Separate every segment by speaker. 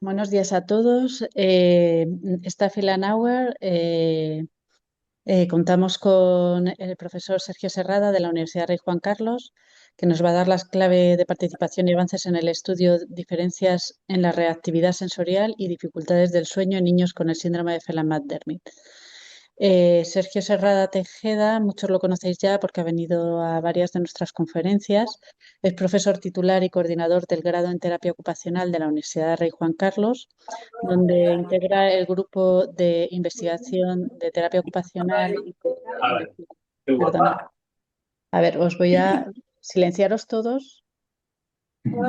Speaker 1: Buenos días a todos. Esta Hour, contamos con el profesor Sergio Serrada de la Universidad Rey Juan Carlos, que nos va a dar las claves de participación y avances en el estudio diferencias en la reactividad sensorial y dificultades del sueño en niños con el síndrome de Phelan-McDermid. Sergio Serrada Tejeda, muchos lo conocéis ya porque ha venido a varias de nuestras conferencias. Es profesor titular y coordinador del grado en terapia ocupacional de la Universidad Rey Juan Carlos, donde integra el grupo de investigación de terapia ocupacional y de Perdona. A ver, os voy a silenciaros todos. Voy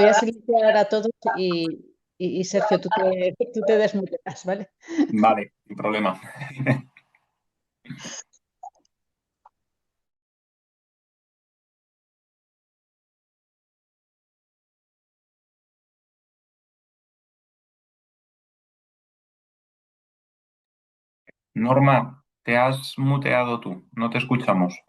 Speaker 1: a silenciar a todos y Sergio, tú te desmuteas, ¿vale?
Speaker 2: Vale, sin problema. Norma, te has muteado tú, no te escuchamos.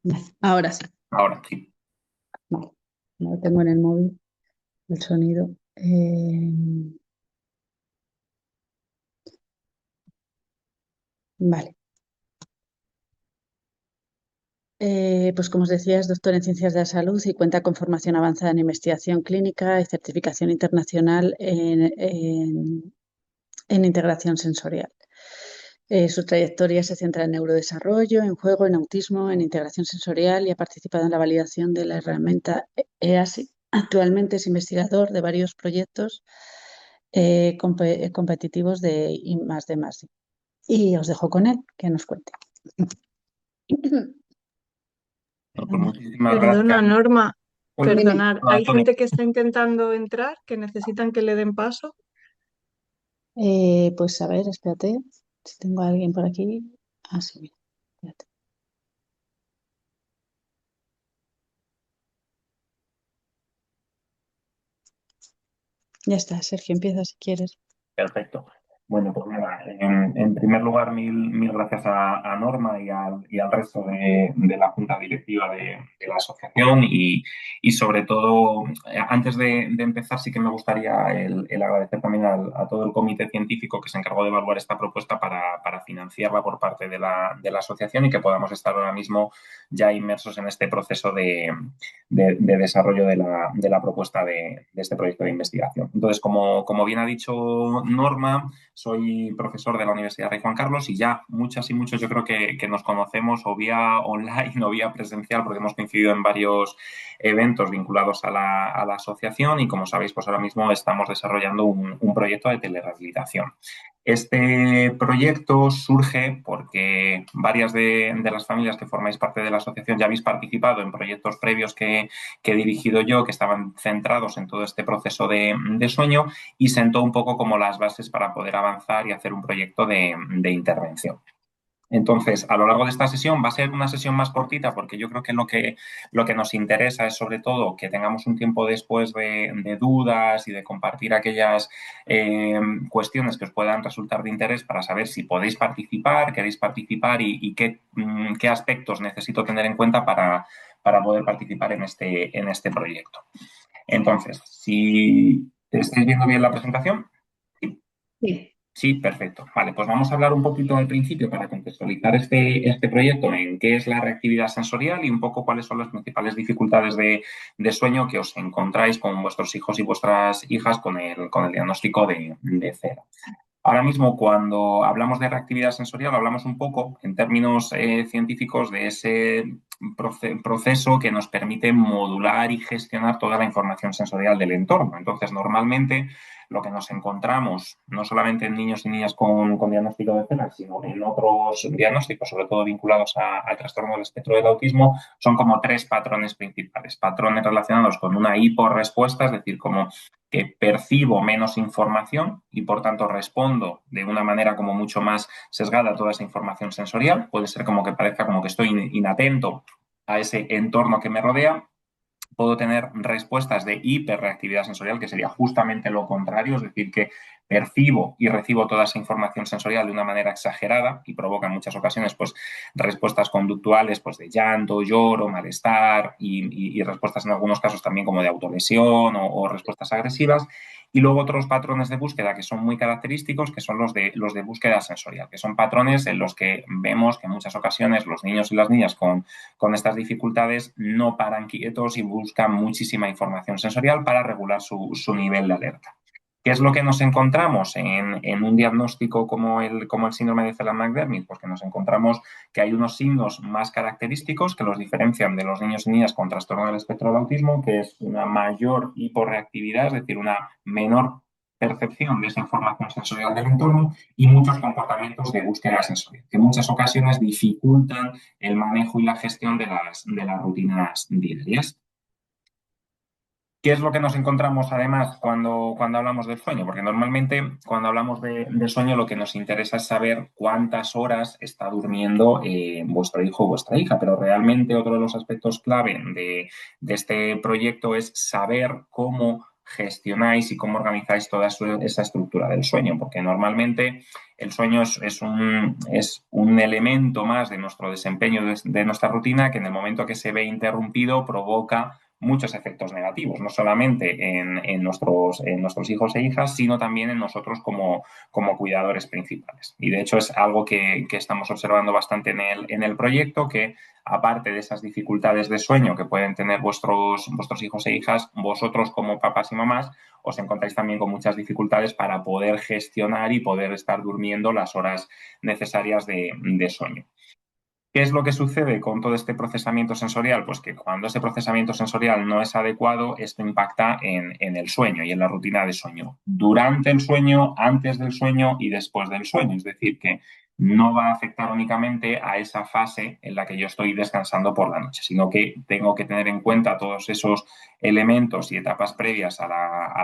Speaker 1: Vale, ahora sí.
Speaker 2: Ahora sí.
Speaker 1: Vale. No tengo en el móvil el sonido. Vale. Pues como os decía, es doctor en Ciencias de la Salud y cuenta con formación avanzada en investigación clínica y certificación internacional en integración sensorial. Su trayectoria se centra en neurodesarrollo, en juego, en autismo, en integración sensorial y ha participado en la validación de la herramienta EASI. Actualmente es investigador de varios proyectos competitivos de I+D+D. Y os dejo con él, que nos cuente.
Speaker 2: No, pues muchísimas
Speaker 3: Perdona,
Speaker 2: gracias.
Speaker 3: Norma,
Speaker 2: Uy,
Speaker 1: Dime.
Speaker 3: perdonar.
Speaker 2: no,
Speaker 3: Hay
Speaker 2: Antonio.
Speaker 3: gente que está intentando entrar, que necesitan que le den paso.
Speaker 1: Pues a ver, espérate, si tengo a alguien por aquí. Ah, sí, mira, espérate. Ya está, Sergio, empieza si quieres.
Speaker 2: Perfecto. Bueno, pues nada, en primer lugar, mil gracias a Norma y al resto de la junta directiva de la asociación y sobre todo, antes de empezar, sí que me gustaría el agradecer también a todo el comité científico que se encargó de evaluar esta propuesta para financiarla por parte de la asociación y que podamos estar ahora mismo ya inmersos en este proceso de desarrollo de la propuesta de este proyecto de investigación. Entonces, como bien ha dicho Norma, soy profesor de la Universidad Rey Juan Carlos y ya muchas y muchos yo creo que nos conocemos o vía online o vía presencial porque hemos coincidido en varios eventos vinculados a la asociación y como sabéis, pues ahora mismo estamos desarrollando un proyecto de telerehabilitación. Este proyecto surge porque varias de las familias que formáis parte de la asociación ya habéis participado en proyectos previos que he dirigido yo, que estaban centrados en todo este proceso de sueño y sentó un poco como las bases para poder avanzar y hacer un proyecto de intervención. Entonces, a lo largo de esta sesión va a ser una sesión más cortita porque yo creo que lo que nos interesa es sobre todo que tengamos un tiempo después de dudas y de compartir aquellas cuestiones que os puedan resultar de interés para saber si podéis participar, queréis participar y qué aspectos necesito tener en cuenta para poder participar en este proyecto. Entonces, si estáis viendo bien la presentación. Sí.
Speaker 1: Sí.
Speaker 2: Sí, perfecto. Vale, pues vamos a hablar un poquito al principio para contextualizar este proyecto en qué es la reactividad sensorial y un poco cuáles son las principales dificultades de sueño que os encontráis con vuestros hijos y vuestras hijas con el diagnóstico de cero. Ahora mismo, cuando hablamos de reactividad sensorial, hablamos un poco, en términos científicos, de ese proceso que nos permite modular y gestionar toda la información sensorial del entorno. Entonces, normalmente, lo que nos encontramos, no solamente en niños y niñas con diagnóstico de CELAC, sino en otros diagnósticos, sobre todo vinculados al trastorno del espectro del autismo, son como tres patrones principales. Patrones relacionados con una hiporrespuesta, es decir, como que percibo menos información y por tanto respondo de una manera como mucho más sesgada a toda esa información sensorial. Puede ser como que parezca como que estoy inatento a ese entorno que me rodea. puedo tener respuestas de hiperreactividad sensorial, que sería justamente lo contrario, es decir, que percibo y recibo toda esa información sensorial de una manera exagerada y provoca en muchas ocasiones pues, respuestas conductuales pues, de llanto, lloro, malestar y respuestas en algunos casos también como de autolesión o respuestas agresivas. Y luego otros patrones de búsqueda que son muy característicos, que son los de búsqueda sensorial, que son patrones en los que vemos que en muchas ocasiones los niños y las niñas con estas dificultades no paran quietos y buscan muchísima información sensorial para regular su nivel de alerta. ¿Qué es lo que nos encontramos en un diagnóstico como el síndrome de Phelan-McDermid? Pues que nos encontramos que hay unos signos más característicos que los diferencian de los niños y niñas con trastorno del espectro del autismo, que es una mayor hiporreactividad, es decir, una menor percepción de esa información sensorial del entorno y muchos comportamientos de búsqueda sensorial, que en muchas ocasiones dificultan el manejo y la gestión de las rutinas diarias. ¿Qué es lo que nos encontramos además cuando hablamos del sueño? Porque normalmente cuando hablamos de sueño lo que nos interesa es saber cuántas horas está durmiendo vuestro hijo o vuestra hija, pero realmente otro de los aspectos clave de este proyecto es saber cómo gestionáis y cómo organizáis toda esa estructura del sueño, porque normalmente el sueño es un elemento más de nuestro desempeño, de nuestra rutina, que en el momento que se ve interrumpido provoca muchos efectos negativos, no solamente en nuestros hijos e hijas, sino también en nosotros como cuidadores principales. Y de hecho es algo que estamos observando bastante en el proyecto, que aparte de esas dificultades de sueño que pueden tener vuestros hijos e hijas, vosotros como papás y mamás os encontráis también con muchas dificultades para poder gestionar y poder estar durmiendo las horas necesarias de sueño. ¿Qué es lo que sucede con todo este procesamiento sensorial? Pues que cuando ese procesamiento sensorial no es adecuado, esto impacta en el sueño y en la rutina de sueño. Durante el sueño, antes del sueño y después del sueño. Es decir, que no va a afectar únicamente a esa fase en la que yo estoy descansando por la noche, sino que tengo que tener en cuenta todos esos elementos y etapas previas a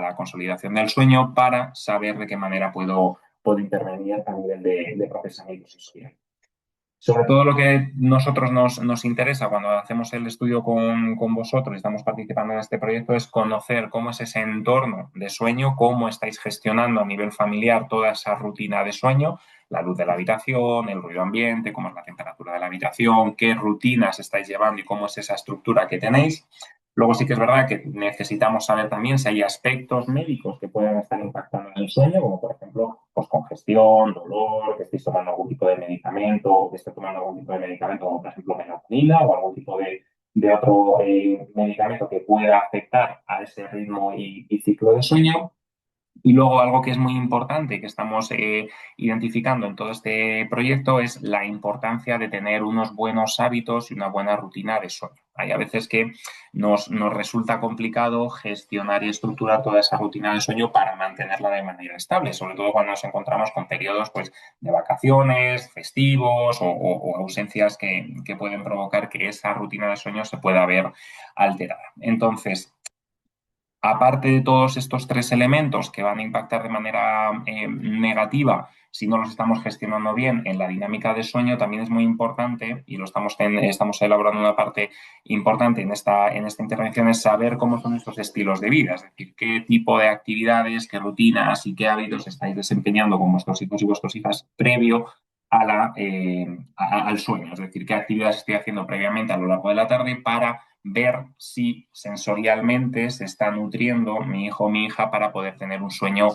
Speaker 2: la consolidación del sueño para saber de qué manera puedo intervenir a nivel de procesamiento sensorial. Sobre todo lo que nosotros nos interesa cuando hacemos el estudio con vosotros y estamos participando en este proyecto es conocer cómo es ese entorno de sueño, cómo estáis gestionando a nivel familiar toda esa rutina de sueño, la luz de la habitación, el ruido ambiente, cómo es la temperatura de la habitación, qué rutinas estáis llevando y cómo es esa estructura que tenéis. Luego sí que es verdad que necesitamos saber también si hay aspectos médicos que puedan estar impactando en el sueño, como por ejemplo pues, congestión, dolor, que estéis tomando algún tipo de medicamento, o que esté tomando algún tipo de medicamento, como por ejemplo melatonina o algún tipo de otro medicamento que pueda afectar a ese ritmo y ciclo de sueño. Y luego algo que es muy importante que estamos identificando en todo este proyecto es la importancia de tener unos buenos hábitos y una buena rutina de sueño. Hay a veces que nos resulta complicado gestionar y estructurar toda esa rutina de sueño para mantenerla de manera estable, sobre todo cuando nos encontramos con periodos pues, de vacaciones, festivos o ausencias que pueden provocar que esa rutina de sueño se pueda ver alterada. Entonces, aparte de todos estos tres elementos que van a impactar de manera negativa si no los estamos gestionando bien en la dinámica de sueño, también es muy importante, y estamos elaborando una parte importante en esta intervención, es saber cómo son estos estilos de vida, es decir, qué tipo de actividades, qué rutinas y qué hábitos estáis desempeñando con vuestros hijos y vuestras hijas previo al sueño, es decir, qué actividades estoy haciendo previamente a lo largo de la tarde para ver si sensorialmente se está nutriendo mi hijo o mi hija para poder tener un sueño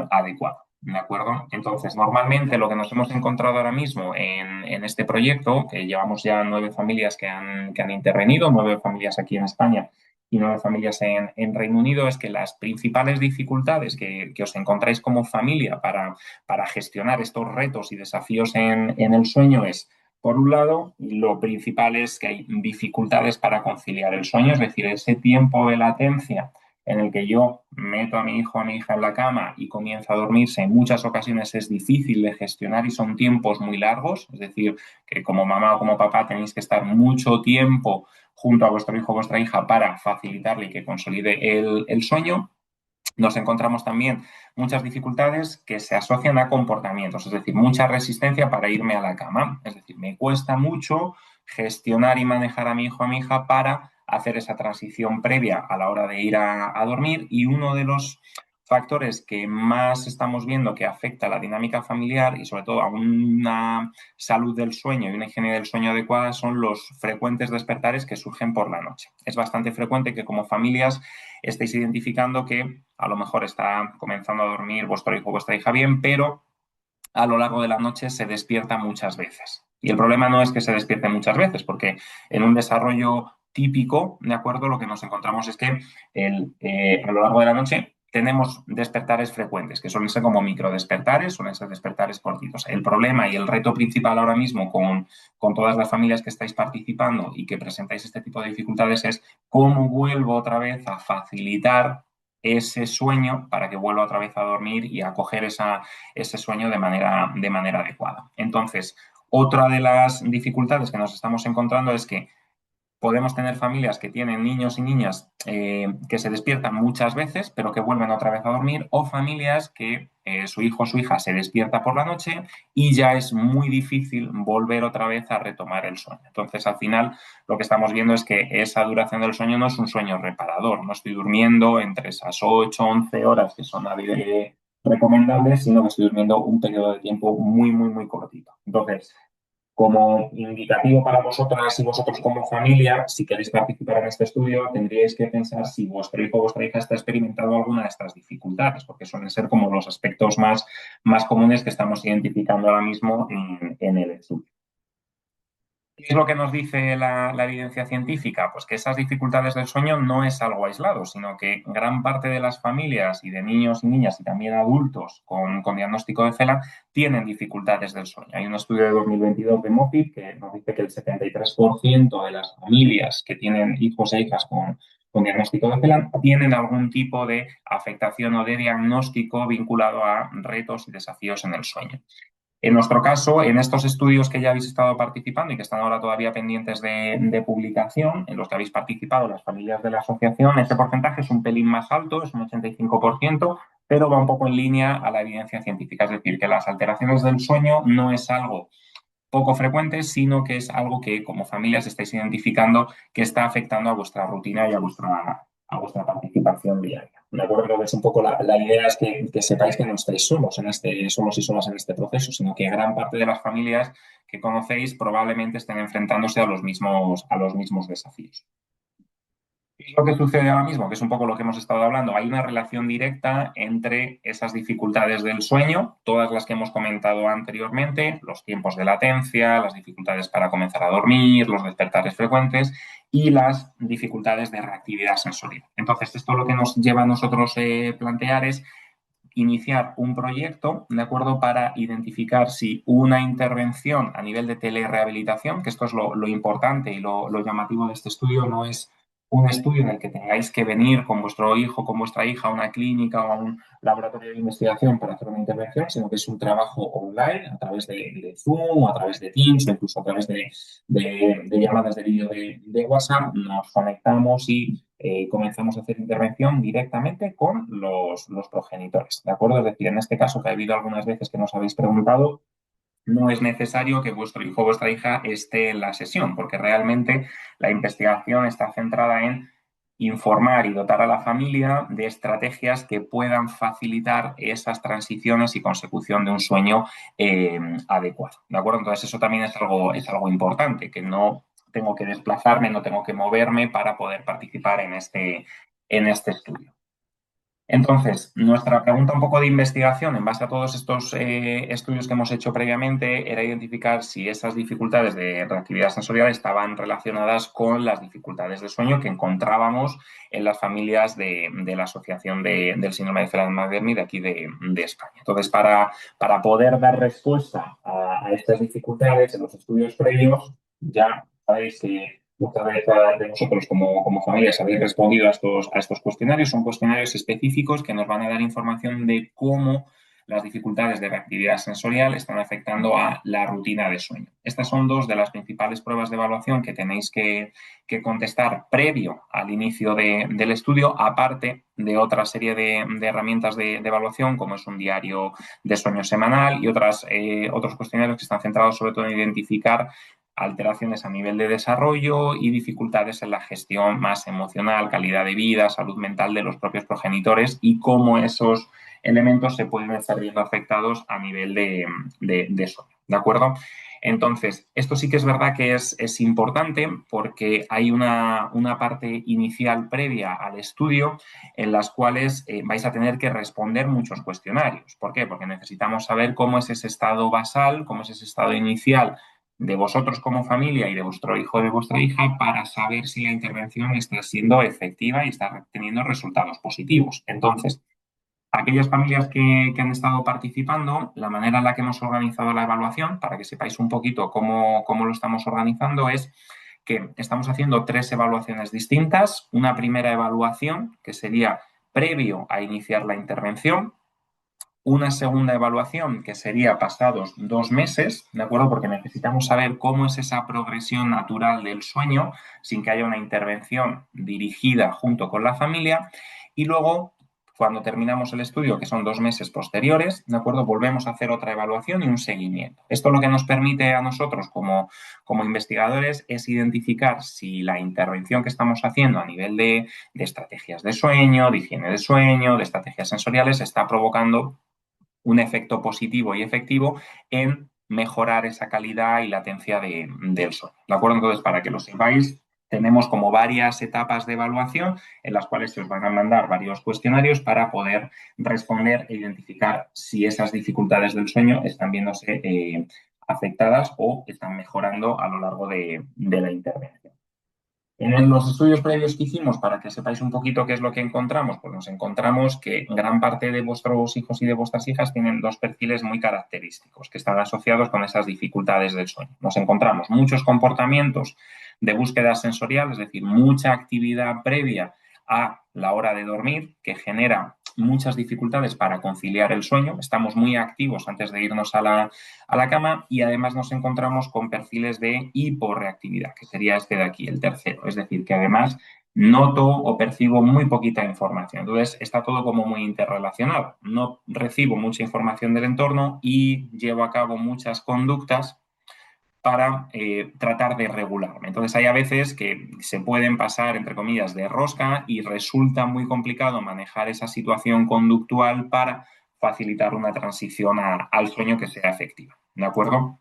Speaker 2: adecuado. ¿De acuerdo? Entonces, normalmente lo que nos hemos encontrado ahora mismo en este proyecto, que llevamos ya 9 familias que han intervenido, 9 familias aquí en España y 9 familias en Reino Unido, es que las principales dificultades que os encontráis como familia para gestionar estos retos y desafíos en el sueño es, por un lado, lo principal es que hay dificultades para conciliar el sueño, es decir, ese tiempo de latencia en el que yo meto a mi hijo o a mi hija en la cama y comienza a dormirse, en muchas ocasiones es difícil de gestionar y son tiempos muy largos, es decir, que como mamá o como papá tenéis que estar mucho tiempo junto a vuestro hijo o vuestra hija para facilitarle y que consolide el sueño. Nos encontramos también muchas dificultades que se asocian a comportamientos, es decir, mucha resistencia para irme a la cama. Es decir, me cuesta mucho gestionar y manejar a mi hijo o a mi hija para hacer esa transición previa a la hora de ir a dormir. Y uno de los factores que más estamos viendo que afecta a la dinámica familiar y sobre todo a una salud del sueño y una higiene del sueño adecuada son los frecuentes despertares que surgen por la noche. Es bastante frecuente que como familias estéis identificando que a lo mejor está comenzando a dormir vuestro hijo o vuestra hija bien, pero a lo largo de la noche se despierta muchas veces. Y el problema no es que se despierte muchas veces, porque en un desarrollo típico, ¿de acuerdo? Lo que nos encontramos es que a lo largo de la noche tenemos despertares frecuentes, que suelen ser como microdespertares, suelen ser despertares cortitos. El problema y el reto principal ahora mismo con todas las familias que estáis participando y que presentáis este tipo de dificultades es cómo vuelvo otra vez a facilitar ese sueño para que vuelva otra vez a dormir y a coger ese sueño de manera adecuada. Entonces, otra de las dificultades que nos estamos encontrando es que podemos tener familias que tienen niños y niñas que se despiertan muchas veces, pero que vuelven otra vez a dormir, o familias que su hijo o su hija se despierta por la noche y ya es muy difícil volver otra vez a retomar el sueño. Entonces, al final, lo que estamos viendo es que esa duración del sueño no es un sueño reparador. No estoy durmiendo entre esas 8 o 11 horas que son recomendables, sino que estoy durmiendo un periodo de tiempo muy, muy, muy cortito. Entonces, como indicativo para vosotras y vosotros como familia, si queréis participar en este estudio, tendríais que pensar si vuestro hijo o vuestra hija está experimentando alguna de estas dificultades, porque suelen ser como los aspectos más comunes que estamos identificando ahora mismo en el estudio. ¿Qué es lo que nos dice la evidencia científica? Pues que esas dificultades del sueño no es algo aislado, sino que gran parte de las familias y de niños y niñas y también adultos con diagnóstico de CELA tienen dificultades del sueño. Hay un estudio de 2022 de Moffitt que nos dice que el 73% de las familias que tienen hijos e hijas con diagnóstico de CELA tienen algún tipo de afectación o de diagnóstico vinculado a retos y desafíos en el sueño. En nuestro caso, en estos estudios que ya habéis estado participando y que están ahora todavía pendientes de publicación, en los que habéis participado las familias de la asociación, ese porcentaje es un pelín más alto, es un 85%, pero va un poco en línea a la evidencia científica. Es decir, que las alteraciones del sueño no es algo poco frecuente, sino que es algo que como familias estáis identificando que está afectando a vuestra rutina y a vuestra participación diaria. ¿De acuerdo? Entonces, un poco la idea es que sepáis que no estáis solos solos y solas en este proceso, sino que gran parte de las familias que conocéis probablemente estén enfrentándose a los mismos desafíos. ¿Qué es lo que sucede ahora mismo? Que es un poco lo que hemos estado hablando. Hay una relación directa entre esas dificultades del sueño, todas las que hemos comentado anteriormente, los tiempos de latencia, las dificultades para comenzar a dormir, los despertares frecuentes y las dificultades de reactividad sensorial. Entonces, esto lo que nos lleva a nosotros plantear es iniciar un proyecto, ¿de acuerdo?, para identificar si una intervención a nivel de telerehabilitación, que esto es lo importante y lo llamativo de este estudio, no es un estudio en el que tengáis que venir con vuestro hijo, con vuestra hija a una clínica o a un laboratorio de investigación para hacer una intervención, sino que es un trabajo online a través de Zoom, a través de Teams o incluso a través de llamadas de vídeo de WhatsApp. Nos conectamos y comenzamos a hacer intervención directamente con los progenitores, ¿de acuerdo? Es decir, en este caso que ha habido algunas veces que nos habéis preguntado, no es necesario que vuestro hijo o vuestra hija esté en la sesión, porque realmente la investigación está centrada en informar y dotar a la familia de estrategias que puedan facilitar esas transiciones y consecución de un sueño adecuado. ¿De acuerdo? Entonces, eso también es algo importante, que no tengo que desplazarme, no tengo que moverme para poder participar en este estudio. Entonces, nuestra pregunta un poco de investigación en base a todos estos estudios que hemos hecho previamente era identificar si esas dificultades de reactividad sensorial estaban relacionadas con las dificultades de sueño que encontrábamos en las familias de la Asociación del Síndrome de Phelan-McDermid de aquí de España. Entonces, para poder dar respuesta a estas dificultades en los estudios previos, ya sabéis que muchas de nosotros como familias habéis respondido a estos cuestionarios. Son cuestionarios específicos que nos van a dar información de cómo las dificultades de reactividad sensorial están afectando a la rutina de sueño. Estas son dos de las principales pruebas de evaluación que tenéis que contestar previo al inicio del estudio, aparte de otra serie de herramientas de evaluación, como es un diario de sueño semanal y otros cuestionarios que están centrados sobre todo en identificar alteraciones a nivel de desarrollo y dificultades en la gestión más emocional, calidad de vida, salud mental de los propios progenitores y cómo esos elementos se pueden estar viendo afectados a nivel de sueño, ¿de acuerdo? Entonces, esto sí que es verdad que es importante porque hay una parte inicial previa al estudio en las cuales vais a tener que responder muchos cuestionarios. ¿Por qué? Porque necesitamos saber cómo es ese estado basal, cómo es ese estado inicial de vosotros como familia y de vuestro hijo o de vuestra hija para saber si la intervención está siendo efectiva y está teniendo resultados positivos. Entonces, aquellas familias que han estado participando, la manera en la que hemos organizado la evaluación, para que sepáis un poquito cómo lo estamos organizando, es que estamos haciendo 3 evaluaciones distintas. Una primera evaluación, que sería previo a iniciar la intervención. Una segunda evaluación, que sería pasados 2 meses, ¿de acuerdo? Porque necesitamos saber cómo es esa progresión natural del sueño sin que haya una intervención dirigida junto con la familia. Y luego, cuando terminamos el estudio, que son 2 meses posteriores, ¿de acuerdo? Volvemos a hacer otra evaluación y un seguimiento. Esto lo que nos permite a nosotros como investigadores es identificar si la intervención que estamos haciendo a nivel de estrategias de sueño, de higiene de sueño, de estrategias sensoriales, está provocando un efecto positivo y efectivo en mejorar esa calidad y latencia del sueño. ¿De acuerdo? Entonces, para que lo sepáis, tenemos como varias etapas de evaluación en las cuales se os van a mandar varios cuestionarios para poder responder e identificar si esas dificultades del sueño están viéndose afectadas o están mejorando a lo largo de la intervención. En los estudios previos que hicimos, para que sepáis un poquito qué es lo que encontramos, pues nos encontramos que gran parte de vuestros hijos y de vuestras hijas tienen 2 perfiles muy característicos que están asociados con esas dificultades del sueño. Nos encontramos muchos comportamientos de búsqueda sensorial, es decir, mucha actividad previa a la hora de dormir que genera muchas dificultades para conciliar el sueño. Estamos muy activos antes de irnos a la cama y además nos encontramos con perfiles de hiporreactividad, que sería este de aquí, el tercero. Es decir, que además noto o percibo muy poquita información. Entonces, está todo como muy interrelacionado. No recibo mucha información del entorno y llevo a cabo muchas conductas para tratar de regularme. Entonces hay a veces que se pueden pasar, entre comillas, de rosca y resulta muy complicado manejar esa situación conductual para facilitar una transición al sueño que sea efectiva. ¿De acuerdo?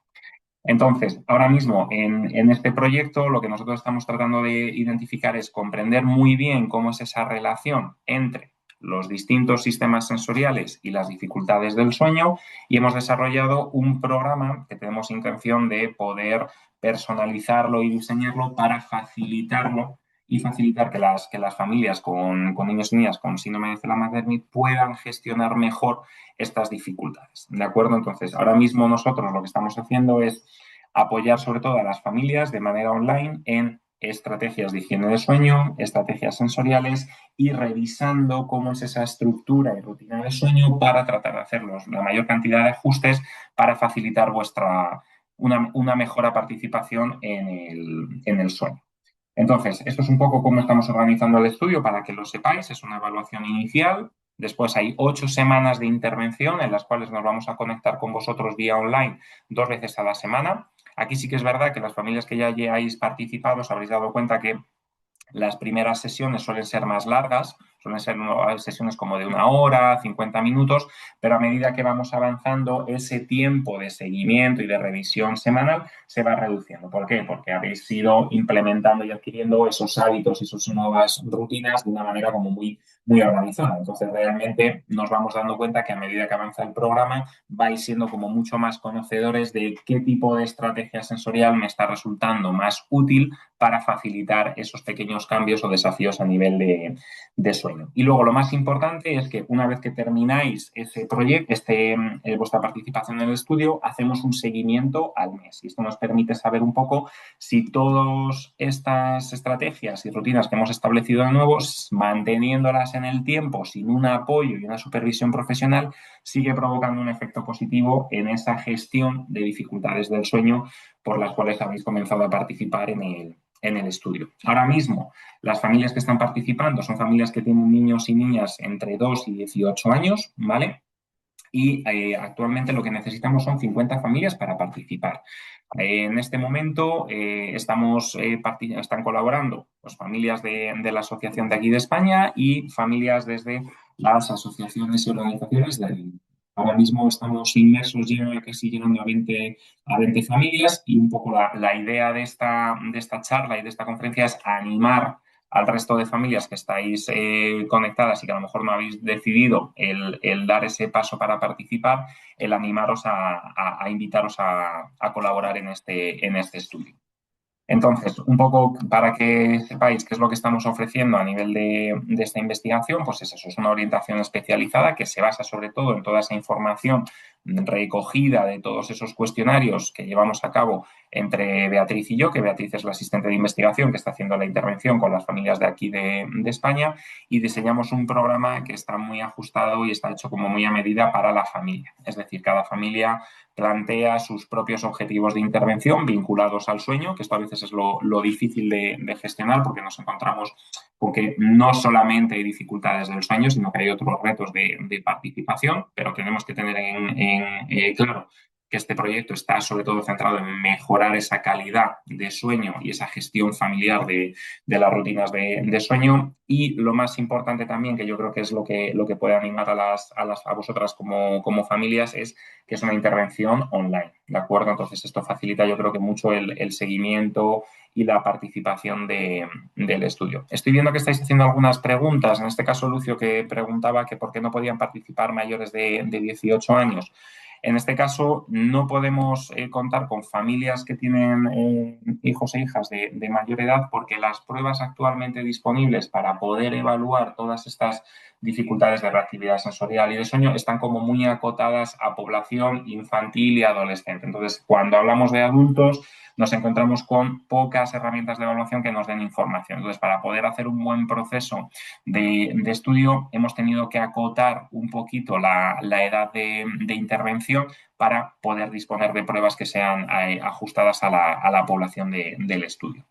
Speaker 2: Entonces, ahora mismo en este proyecto lo que nosotros estamos tratando de identificar es comprender muy bien cómo es esa relación entre los distintos sistemas sensoriales y las dificultades del sueño y hemos desarrollado un programa que tenemos intención de poder personalizarlo y diseñarlo para facilitarlo y facilitar que las familias con niños y niñas con síndrome de Phelan-McDermid puedan gestionar mejor estas dificultades. ¿De acuerdo? Entonces, ahora mismo nosotros lo que estamos haciendo es apoyar sobre todo a las familias de manera online en estrategias de higiene de sueño, estrategias sensoriales y revisando cómo es esa estructura y rutina de sueño para tratar de hacerlos la mayor cantidad de ajustes para facilitar una mejor participación en el sueño. Entonces, esto es un poco cómo estamos organizando el estudio para que lo sepáis. Es una evaluación inicial. Después hay 8 semanas de intervención en las cuales nos vamos a conectar con vosotros vía online 2 veces a la semana. Aquí sí que es verdad que las familias que ya hayáis participado os habréis dado cuenta que las primeras sesiones suelen ser más largas, suelen ser sesiones como de 1 hora, 50 minutos, pero a medida que vamos avanzando, ese tiempo de seguimiento y de revisión semanal se va reduciendo. ¿Por qué? Porque habéis ido implementando y adquiriendo esos hábitos y sus nuevas rutinas de una manera como muy organizada. Entonces, realmente nos vamos dando cuenta que a medida que avanza el programa, vais siendo como mucho más conocedores de qué tipo de estrategia sensorial me está resultando más útil para facilitar esos pequeños cambios o desafíos a nivel de sueño. Y luego lo más importante es que una vez que termináis ese proyecto, vuestra participación en el estudio, hacemos un seguimiento al mes. Y esto nos permite saber un poco si todas estas estrategias y rutinas que hemos establecido de nuevo, manteniéndolas en el tiempo, sin un apoyo y una supervisión profesional, sigue provocando un efecto positivo en esa gestión de dificultades del sueño por las cuales habéis comenzado a participar en el estudio. Ahora mismo, las familias que están participando son familias que tienen niños y niñas entre 2 y 18 años, ¿vale? y actualmente lo que necesitamos son 50 familias para participar. En este momento están colaborando pues, familias de la asociación de aquí de España y familias desde las asociaciones y organizaciones de. Ahora mismo estamos inmersos ya casi llegando a 20 familias y un poco la idea de esta charla y de esta conferencia es animar al resto de familias que estáis conectadas y que a lo mejor no habéis decidido el dar ese paso para participar, el animaros a invitaros a colaborar en este estudio. Entonces, un poco para que sepáis qué es lo que estamos ofreciendo a nivel de esta investigación, pues es eso, es una orientación especializada que se basa sobre todo en toda esa información recogida de todos esos cuestionarios que llevamos a cabo entre Beatriz y yo, que Beatriz es la asistente de investigación que está haciendo la intervención con las familias de aquí de España, y diseñamos un programa que está muy ajustado y está hecho como muy a medida para la familia. Es decir, cada familia plantea sus propios objetivos de intervención vinculados al sueño, que esto a veces es lo difícil de gestionar porque nos encontramos con que no solamente hay dificultades del sueño, sino que hay otros retos de participación, pero tenemos que tener claro que este proyecto está sobre todo centrado en mejorar esa calidad de sueño y esa gestión familiar de las rutinas de sueño. Y lo más importante también, que yo creo que es lo que puede animar a vosotras como familias, es que es una intervención online, ¿de acuerdo? Entonces esto facilita yo creo que mucho el seguimiento y la participación del estudio. Estoy viendo que estáis haciendo algunas preguntas, en este caso Lucio que preguntaba que por qué no podían participar mayores de 18 años. En este caso, no podemos contar con familias que tienen hijos e hijas de mayor edad porque las pruebas actualmente disponibles para poder evaluar todas estas dificultades de reactividad sensorial y de sueño están como muy acotadas a población infantil y adolescente. Entonces, cuando hablamos de adultos, nos encontramos con pocas herramientas de evaluación que nos den información. Entonces, para poder hacer un buen proceso de estudio, hemos tenido que acotar un poquito la edad de intervención para poder disponer de pruebas que sean ajustadas a la población del estudio.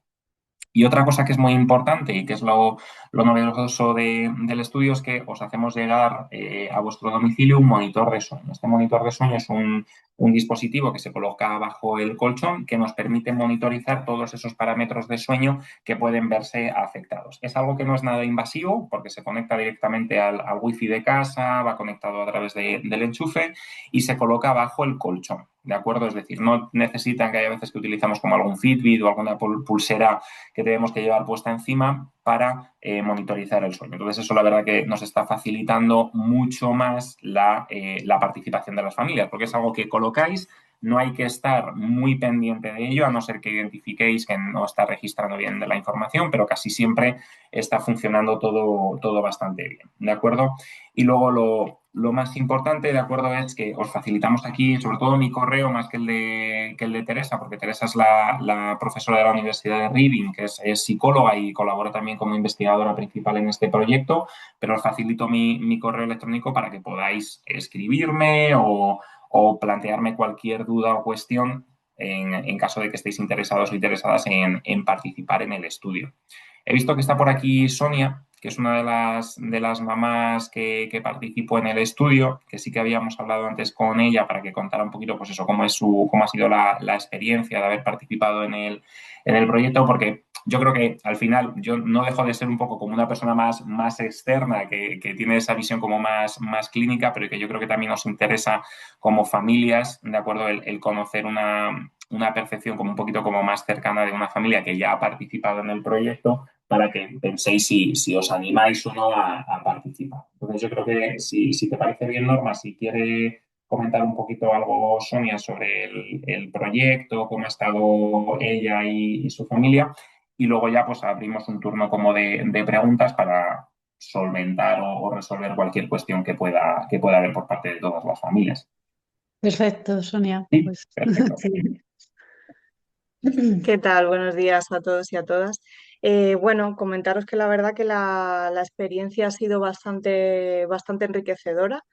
Speaker 2: Y otra cosa que es muy importante y que es lo novedoso del estudio es que os hacemos llegar a vuestro domicilio un monitor de sueño. Este monitor de sueño es un dispositivo que se coloca bajo el colchón que nos permite monitorizar todos esos parámetros de sueño que pueden verse afectados. Es algo que no es nada invasivo porque se conecta directamente al wifi de casa, va conectado a través del enchufe y se coloca bajo el colchón. ¿De acuerdo? Es decir, no necesitan que haya veces que utilizamos como algún Fitbit o alguna pulsera que tenemos que llevar puesta encima para monitorizar el sueño. Entonces, eso la verdad que nos está facilitando mucho más la participación de las familias, porque es algo que colocáis, no hay que estar muy pendiente de ello, a no ser que identifiquéis que no está registrando bien de la información, pero casi siempre está funcionando todo bastante bien, ¿de acuerdo? Y luego lo más importante, de acuerdo, es que os facilitamos aquí, sobre todo mi correo, más que el de Teresa, porque Teresa es la profesora de la Universidad de Reading, que es psicóloga y colabora también como investigadora principal en este proyecto, pero os facilito mi correo electrónico para que podáis escribirme o plantearme cualquier duda o cuestión en caso de que estéis interesados o interesadas en participar en el estudio. He visto que está por aquí Sonia, que es una de las mamás que participó en el estudio, que sí que habíamos hablado antes con ella para que contara un poquito, pues eso, cómo ha sido la experiencia de haber participado en el proyecto, porque yo creo que al final yo no dejo de ser un poco como una persona más externa, que tiene esa visión como más clínica, pero que yo creo que también nos interesa como familias, ¿de acuerdo? El conocer una percepción como un poquito como más cercana de una familia que ya ha participado en el proyecto para que penséis si os animáis o no a participar. Entonces yo creo que si te parece bien, Norma, si quiere comentar un poquito algo Sonia sobre el proyecto, cómo ha estado ella y su familia, y luego ya pues abrimos un turno como de preguntas para solventar o resolver cualquier cuestión que pueda haber por parte de todas las familias.
Speaker 1: Perfecto, Sonia.
Speaker 2: Sí,
Speaker 1: Pues
Speaker 2: perfecto.
Speaker 1: sí.
Speaker 3: ¿Qué tal? Buenos días a todos y a todas. Bueno, comentaros que la verdad que la experiencia ha sido bastante enriquecedora.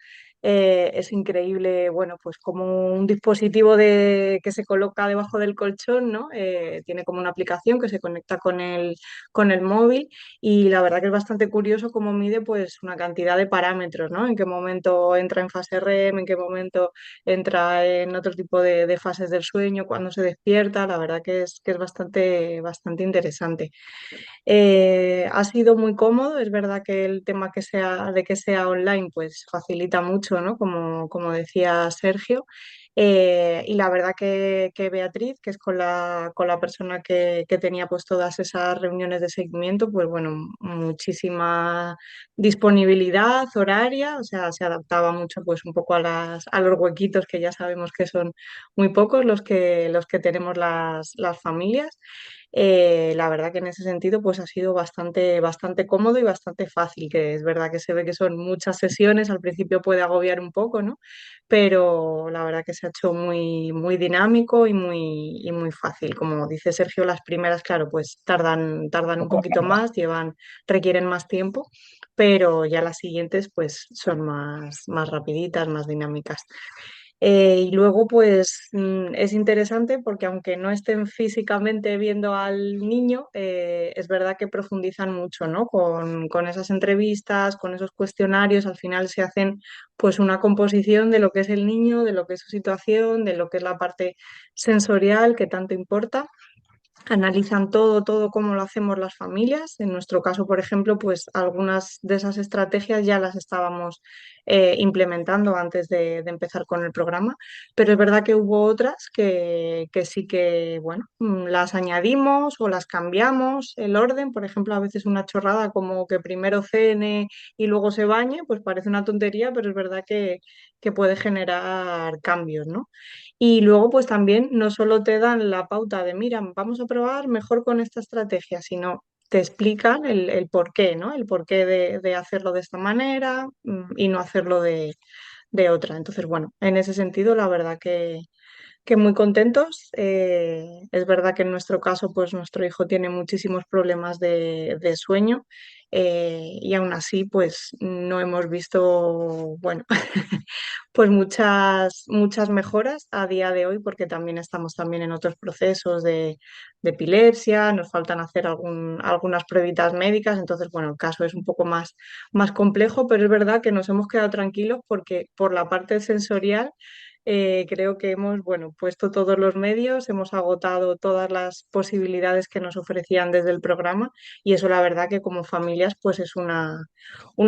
Speaker 3: Es increíble, bueno, pues como un dispositivo que se coloca debajo del colchón, ¿no? Tiene como una aplicación que se conecta con el móvil y la verdad que es bastante curioso cómo mide pues una cantidad de parámetros, ¿no? En qué momento entra en fase REM, en qué momento entra en otro tipo de fases del sueño, cuando se despierta, la verdad que es bastante interesante. Ha sido muy cómodo, es verdad que el tema de que sea online pues facilita mucho, ¿no? Como decía Sergio. Y la verdad que Beatriz, que es con la persona que tenía pues todas esas reuniones de seguimiento, pues bueno, muchísima disponibilidad horaria, o sea, se adaptaba mucho pues un poco a a los huequitos que ya sabemos que son muy pocos los que tenemos las familias. La verdad que en ese sentido pues ha sido bastante cómodo y bastante fácil, que es verdad que se ve que son muchas sesiones, al principio puede agobiar un poco, ¿no? Pero la verdad que se ha hecho muy dinámico y muy fácil. Como dice Sergio, las primeras, claro, pues tardan un poquito más, requieren más tiempo, pero ya las siguientes pues son más rapiditas, más dinámicas. Y luego, pues es interesante porque aunque no estén físicamente viendo al niño, es verdad que profundizan mucho, ¿no? Con esas entrevistas, con esos cuestionarios, al final se hacen pues una composición de lo que es el niño, de lo que es su situación, de lo que es la parte sensorial que tanto importa. Analizan todo cómo lo hacemos las familias. En nuestro caso, por ejemplo, pues algunas de esas estrategias ya las estábamos implementando antes de empezar con el programa, pero es verdad que hubo otras que sí que, bueno, las añadimos o las cambiamos el orden. Por ejemplo, a veces una chorrada como que primero cene y luego se bañe, pues parece una tontería, pero es verdad que puede generar cambios, ¿no? Y luego, pues también no solo te dan la pauta de, mira, vamos a probar mejor con esta estrategia, sino te explican el porqué, ¿no? El porqué de hacerlo de esta manera y no hacerlo de otra. Entonces, bueno, en ese sentido, la verdad que muy contentos. Es verdad que en nuestro caso, pues nuestro hijo tiene muchísimos problemas de sueño y aún así, pues no hemos visto, bueno, pues muchas mejoras a día de hoy porque también estamos también en otros procesos de epilepsia, nos faltan hacer algunas pruebitas médicas, entonces, bueno, el caso es un poco más complejo, pero es verdad que nos hemos quedado tranquilos porque por la parte sensorial creo que hemos, bueno, puesto todos los medios, hemos agotado todas las posibilidades que nos ofrecían desde el programa y eso la verdad que como familias pues es una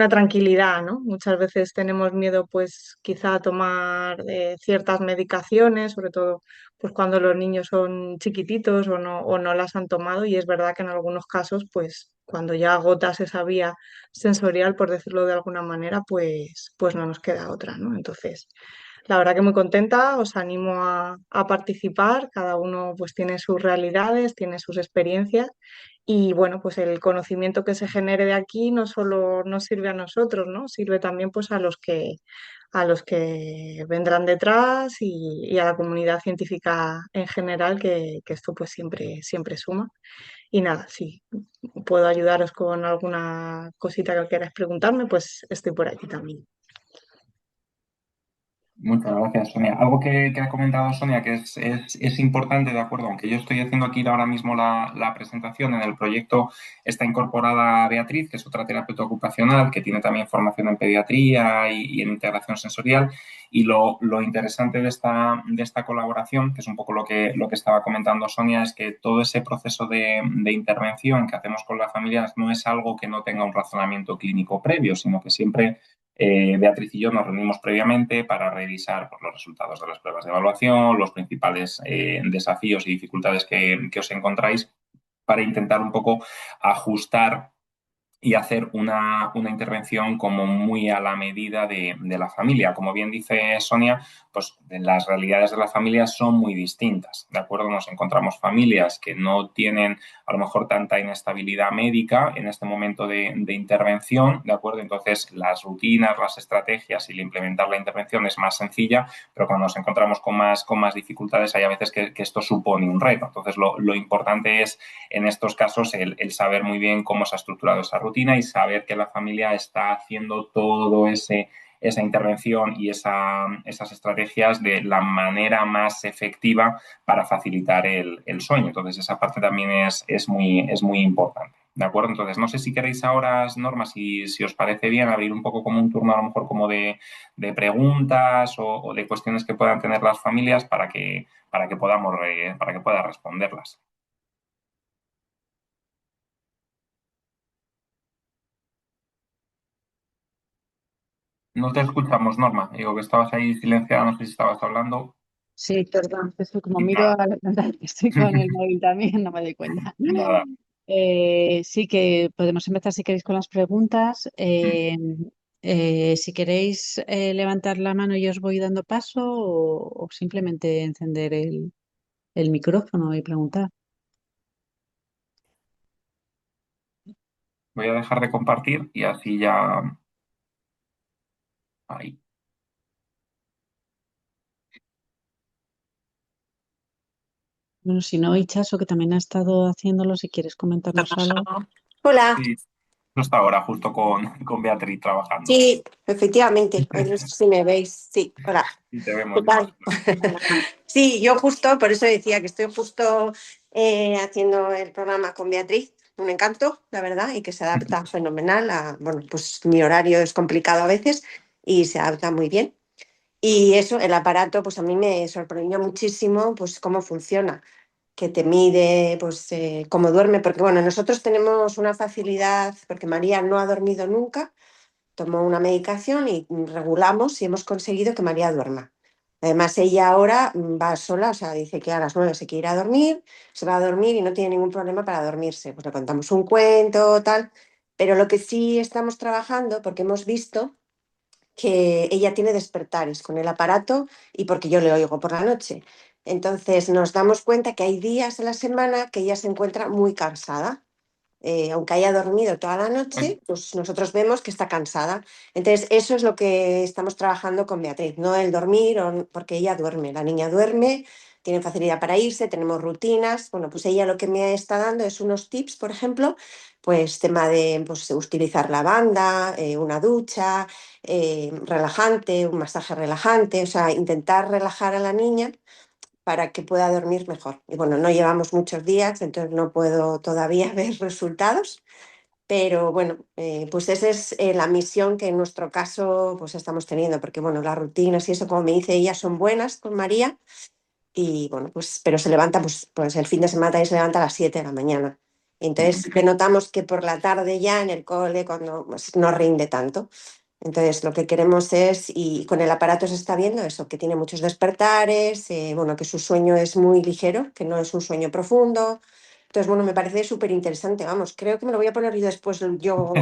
Speaker 3: tranquilidad, ¿no? Muchas veces tenemos miedo pues quizá a tomar ciertas medicaciones, sobre todo pues cuando los niños son chiquititos o no las han tomado y es verdad que en algunos casos pues cuando ya agotas esa vía sensorial, por decirlo de alguna manera, pues no nos queda otra, ¿no? Entonces... La verdad que muy contenta, os animo a participar, cada uno pues tiene sus realidades, tiene sus experiencias y bueno, pues el conocimiento que se genere de aquí no solo nos sirve a nosotros, ¿no? Sirve también pues a los que vendrán detrás y a la comunidad científica en general, que esto pues siempre suma. Y nada, si puedo ayudaros con alguna cosita que queráis preguntarme, pues estoy por aquí también.
Speaker 2: Muchas gracias, Sonia. Algo que ha comentado Sonia que es importante, de acuerdo, aunque yo estoy haciendo aquí ahora mismo la presentación, en el proyecto está incorporada Beatriz, que es otra terapeuta ocupacional, que tiene también formación en pediatría y en integración sensorial. Y lo interesante de esta colaboración, que es un poco lo que estaba comentando Sonia, es que todo ese proceso de intervención que hacemos con las familias no es algo que no tenga un razonamiento clínico previo, sino que siempre Beatriz y yo nos reunimos previamente para revisar pues, los resultados de las pruebas de evaluación, los principales desafíos y dificultades que os encontráis para intentar un poco ajustar y hacer una intervención como muy a la medida de la familia. Como bien dice Sonia, pues las realidades de las familias son muy distintas, ¿de acuerdo? Nos encontramos familias que no tienen a lo mejor tanta inestabilidad médica en este momento de intervención, ¿de acuerdo? Entonces las rutinas, las estrategias y el implementar la intervención es más sencilla, pero cuando nos encontramos con más dificultades hay a veces que esto supone un reto. Entonces lo importante es en estos casos el saber muy bien cómo se ha estructurado esa rutina y saber que la familia está haciendo todo esa intervención y esas estrategias de la manera más efectiva para facilitar el sueño. Entonces, esa parte también es muy importante. ¿De acuerdo? Entonces, no sé si queréis ahora, Norma, si os parece bien, abrir un poco como un turno a lo mejor como de preguntas o de cuestiones que puedan tener las familias para que podamos, para que pueda responderlas. No te escuchamos, Norma. Digo que estabas ahí silenciada, no sé si estabas hablando.
Speaker 1: Sí, perdón, es que como
Speaker 2: Y
Speaker 1: miro
Speaker 2: nada,
Speaker 1: a la pantalla, estoy con el móvil también, no me doy cuenta.
Speaker 2: nada.
Speaker 1: Sí que podemos empezar si queréis con las preguntas. Si queréis levantar la mano y os voy dando paso o simplemente encender el micrófono y preguntar.
Speaker 2: Voy a dejar de compartir y así ya. Ahí.
Speaker 1: Bueno, si no, Ichazo, que también ha estado haciéndolo, si quieres comentarnos algo.
Speaker 4: Hola,
Speaker 2: Sí, justo ahora, justo con Beatriz trabajando.
Speaker 4: sí, efectivamente, hoy no sé si me veis, sí, hola,
Speaker 2: Y te
Speaker 4: ¿qué
Speaker 2: vemos,
Speaker 4: tal?
Speaker 2: Ichazo.
Speaker 4: Sí, yo justo, por eso decía que estoy justo haciendo el programa con Beatriz, un encanto, la verdad, y que se adapta fenomenal a, bueno, pues mi horario es complicado a veces y se adapta muy bien. Y eso, el aparato, pues a mí me sorprendió muchísimo, pues cómo funciona, que te mide, pues cómo duerme, porque bueno, nosotros tenemos una facilidad, porque María no ha dormido nunca. Tomó una medicación y regulamos y hemos conseguido que María duerma. Además, ella ahora va sola, o sea, dice que a las 9 se quiere ir a dormir, se va a dormir y no tiene ningún problema para dormirse. Pues le contamos un cuento, tal. Pero lo que sí estamos trabajando, porque hemos visto que ella tiene despertares con el aparato y porque yo le oigo por la noche. Entonces nos damos cuenta que hay días de la semana que ella se encuentra muy cansada, aunque haya dormido toda la noche, pues nosotros vemos que está cansada. Entonces, eso es lo que estamos trabajando con Beatriz, no el dormir, porque ella duerme, la niña duerme, tiene facilidad para irse, tenemos rutinas. Bueno, pues ella lo que me está dando es unos tips, por ejemplo, pues tema de pues, utilizar lavanda, una ducha, relajante, un masaje relajante, o sea, intentar relajar a la niña para que pueda dormir mejor. Y bueno, no llevamos muchos días, entonces no puedo todavía ver resultados, pero bueno, pues esa es la misión que en nuestro caso pues estamos teniendo, porque bueno, las rutinas y eso, como me dice ella, son buenas con María y bueno, pues pero se levanta, pues el fin de semana también se levanta a las 7 de la mañana. Entonces, que notamos que por la tarde ya en el cole, cuando pues, no rinde tanto. Entonces, lo que queremos es, y con el aparato se está viendo eso, que tiene muchos despertares, bueno, que su sueño es muy ligero, que no es un sueño profundo. Entonces, bueno, me parece súper interesante, vamos, creo que me lo voy a poner yo después yo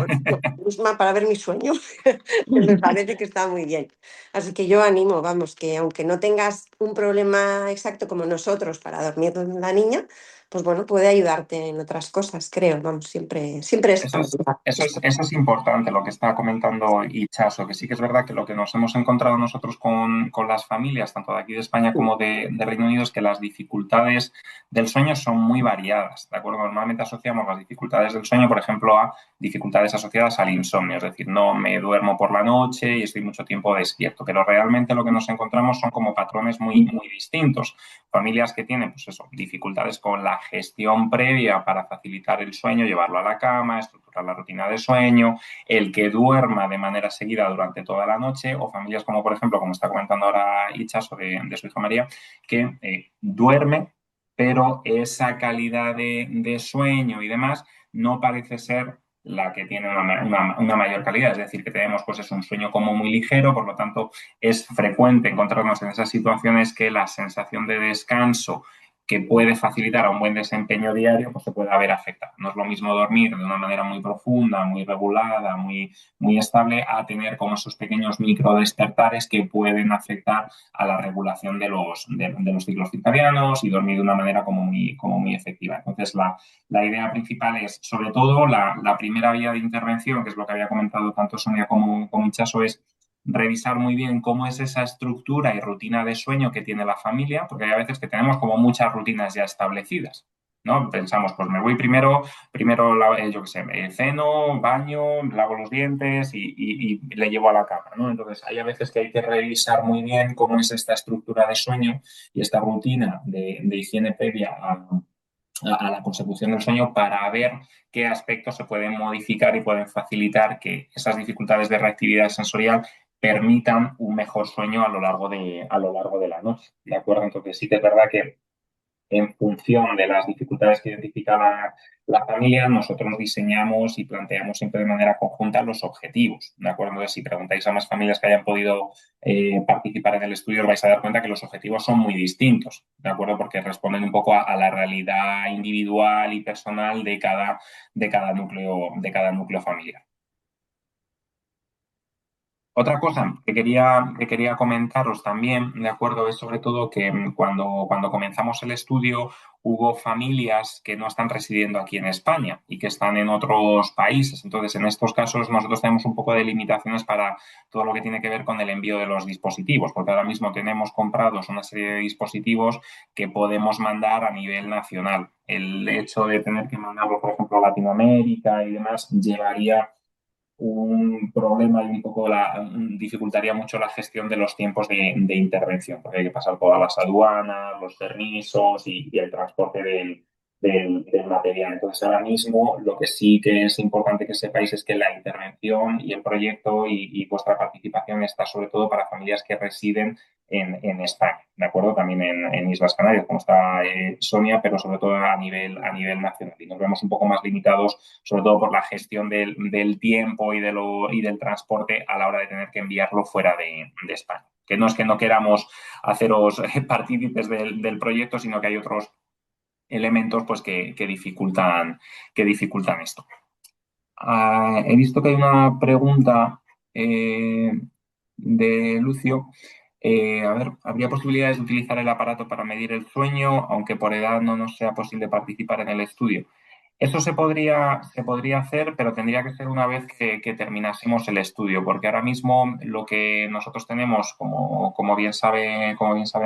Speaker 4: misma para ver mi sueño, que me parece que está muy bien. Así que yo animo, vamos, que aunque no tengas un problema exacto como nosotros para dormir con la niña, pues bueno, puede ayudarte en otras cosas, creo, vamos, siempre es
Speaker 2: Eso es, eso es importante lo que está comentando Ichazo, que sí que es verdad que lo que nos hemos encontrado nosotros con las familias, tanto de aquí de España como de Reino Unido, es que las dificultades del sueño son muy variadas, ¿de acuerdo? Normalmente asociamos las dificultades del sueño, por ejemplo, a dificultades asociadas al insomnio, es decir, no me duermo por la noche y estoy mucho tiempo despierto, pero realmente lo que nos encontramos son como patrones muy distintos. Familias que tienen, pues eso, dificultades con la gestión previa para facilitar el sueño, llevarlo a la cama, estructurar la rutina de sueño, el que duerma de manera seguida durante toda la noche, o familias como, por ejemplo, como está comentando ahora Ichazo de su hija María, que duerme, pero esa calidad de sueño y demás no parece ser la que tiene una mayor calidad, es decir, que tenemos pues es un sueño como muy ligero, por lo tanto es frecuente encontrarnos en esas situaciones que la sensación de descanso que puede facilitar a un buen desempeño diario, pues se puede haber afectado. No es lo mismo dormir de una manera muy profunda, muy regulada, muy estable, a tener como esos pequeños micro despertares que pueden afectar a la regulación de los ciclos circadianos y dormir de una manera como muy efectiva. Entonces, la idea principal es, sobre todo, la primera vía de intervención, que es lo que había comentado tanto Sonia como Ichazo, es revisar muy bien cómo es esa estructura y rutina de sueño que tiene la familia, porque hay a veces que tenemos como muchas rutinas ya establecidas. ¿no? Pensamos, pues me voy primero yo qué sé, ceno, baño, lavo los dientes y le llevo a la cama, ¿no? Entonces, hay a veces que hay que revisar muy bien cómo es esta estructura de sueño y esta rutina de higiene previa a la consecución del sueño para ver qué aspectos se pueden modificar y pueden facilitar que esas dificultades de reactividad sensorial permitan un mejor sueño a lo largo de la noche. ¿De acuerdo? Entonces sí que es verdad que en función de las dificultades que identifica la familia, nosotros diseñamos y planteamos siempre de manera conjunta los objetivos. ¿De acuerdo? Entonces, si preguntáis a más familias que hayan podido participar en el estudio, os vais a dar cuenta que los objetivos son muy distintos, ¿de acuerdo? Porque responden un poco a la realidad individual y personal de cada núcleo familiar. Otra cosa que quería comentaros también, de acuerdo, es sobre todo que cuando comenzamos el estudio hubo familias que no están residiendo aquí en España y que están en otros países. Entonces, en estos casos nosotros tenemos un poco de limitaciones para todo lo que tiene que ver con el envío de los dispositivos, porque ahora mismo tenemos comprados una serie de dispositivos que podemos mandar a nivel nacional. El hecho de tener que mandarlo, por ejemplo, a Latinoamérica y demás, llevaría un problema y un poco dificultaría mucho la gestión de los tiempos de intervención, porque hay que pasar todas las aduanas, los permisos y el transporte del material. Entonces, ahora mismo lo que sí que es importante que sepáis es que la intervención y el proyecto y vuestra participación está sobre todo para familias que residen en España, ¿de acuerdo? También en Islas Canarias, como está Sonia, pero sobre todo a nivel nacional. Y nos vemos un poco más limitados, sobre todo por la gestión del tiempo y del transporte a la hora de tener que enviarlo fuera de España. Que no es que no queramos haceros partícipes del proyecto, sino que hay otros elementos pues, que dificultan esto. He visto que hay una pregunta de Lucio. A ver, ¿habría posibilidades de utilizar el aparato para medir el sueño, aunque por edad no nos sea posible participar en el estudio? Eso se podría hacer, pero tendría que ser una vez que terminásemos el estudio, porque ahora mismo lo que nosotros tenemos, como bien sabe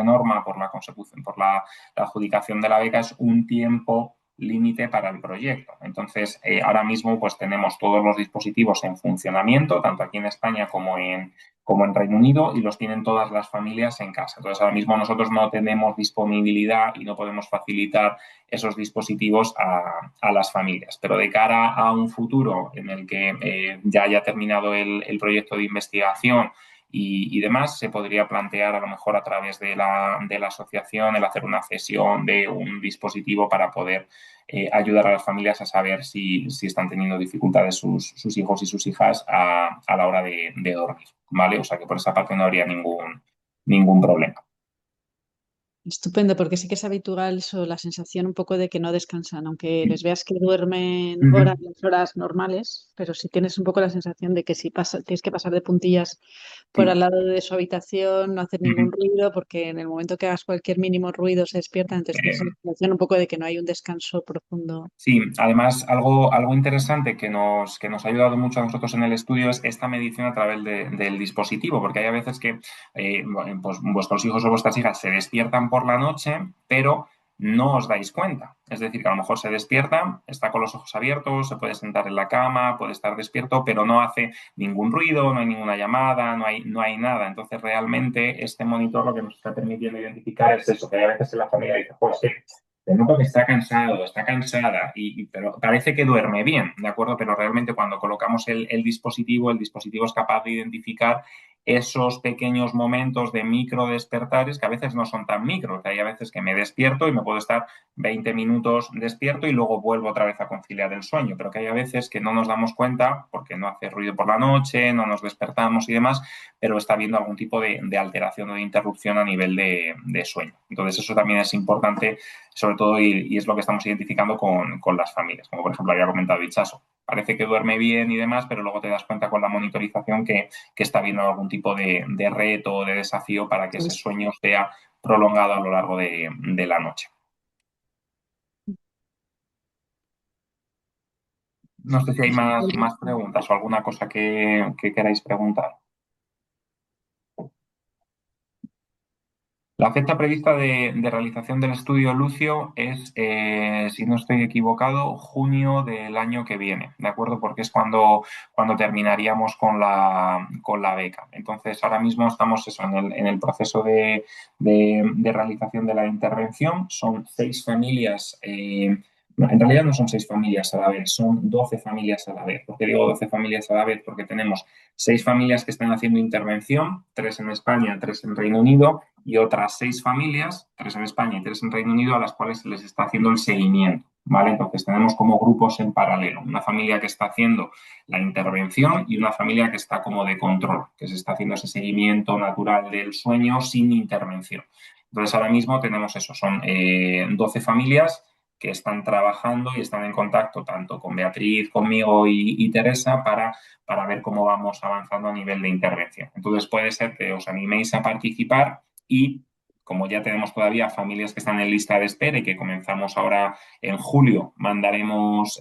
Speaker 2: Norma, por la consecución, por la adjudicación de la beca, es un tiempo límite para el proyecto. Entonces, ahora mismo pues tenemos todos los dispositivos en funcionamiento, tanto aquí en España como en Reino Unido, y los tienen todas las familias en casa. Entonces, ahora mismo nosotros no tenemos disponibilidad y no podemos facilitar esos dispositivos a las familias. Pero de cara a un futuro en el que ya haya terminado el proyecto de investigación y demás, se podría plantear a lo mejor a través de la asociación el hacer una cesión de un dispositivo para poder ayudar a las familias a saber si están teniendo dificultades sus hijos y sus hijas a la hora de dormir, ¿vale? O sea que por esa parte no habría ningún problema.
Speaker 1: Estupendo, porque sí que es habitual eso, la sensación un poco de que no descansan, aunque les veas que duermen
Speaker 2: Ujú.
Speaker 1: las horas normales, pero sí tienes un poco la sensación de que si tienes que pasar de puntillas por
Speaker 2: Sí.
Speaker 1: al lado de su habitación, no hacer
Speaker 2: Ujú.
Speaker 1: ningún ruido, porque en el momento que hagas cualquier mínimo ruido se despiertan, entonces tienes la sensación un poco de que no hay un descanso profundo.
Speaker 2: Sí, además algo interesante que nos ha ayudado mucho a nosotros en el estudio es esta medición a través del dispositivo, porque hay a veces que pues, vuestros hijos o vuestras hijas se despiertan por la noche, pero no os dais cuenta. Es decir, que a lo mejor se despierta, está con los ojos abiertos, se puede sentar en la cama, puede estar despierto, pero no hace ningún ruido, no hay ninguna llamada, no hay nada. Entonces, realmente, este monitor lo que nos está permitiendo identificar es eso, que hay a veces en la familia dice, pues sí, te noto que está cansado, está cansada, pero parece que duerme bien, ¿de acuerdo? Pero realmente cuando colocamos el dispositivo es capaz de identificar esos pequeños momentos de micro despertares que a veces no son tan micro, que hay a veces que me despierto y me puedo estar 20 minutos despierto y luego vuelvo otra vez a conciliar el sueño, pero que hay a veces que no nos damos cuenta porque no hace ruido por la noche, no nos despertamos y demás, pero está habiendo algún tipo de alteración o de interrupción a nivel de sueño. Entonces eso también es importante sobre todo, y es lo que estamos identificando con las familias, como por ejemplo había comentado Ichaso. Parece que duerme bien y demás, pero luego te das cuenta con la monitorización que está habiendo algún tipo de reto o de desafío para que ese sueño sea prolongado a lo largo de la noche. No sé si hay más preguntas o alguna cosa que queráis preguntar. La fecha prevista de realización del estudio Lucio es, si no estoy equivocado, junio del año que viene, ¿de acuerdo? Porque es cuando terminaríamos con la beca. Entonces, ahora mismo estamos eso, en el proceso de realización de la intervención. Son 6 familias. No, en realidad no son 6 familias a la vez, son 12 familias a la vez. ¿Por qué digo 12 familias a la vez? Porque tenemos 6 familias que están haciendo intervención, 3 en España, 3 en Reino Unido, y otras 6 familias, 3 en España y 3 en Reino Unido, a las cuales se les está haciendo el seguimiento, ¿vale? Entonces tenemos como grupos en paralelo, una familia que está haciendo la intervención y una familia que está como de control, que se está haciendo ese seguimiento natural del sueño sin intervención. Entonces ahora mismo tenemos eso, son 12 familias que están trabajando y están en contacto tanto con Beatriz, conmigo y Teresa para ver cómo vamos avanzando a nivel de intervención. Entonces puede ser que os animéis a participar y como ya tenemos todavía familias que están en lista de espera y que comenzamos ahora en julio, mandaremos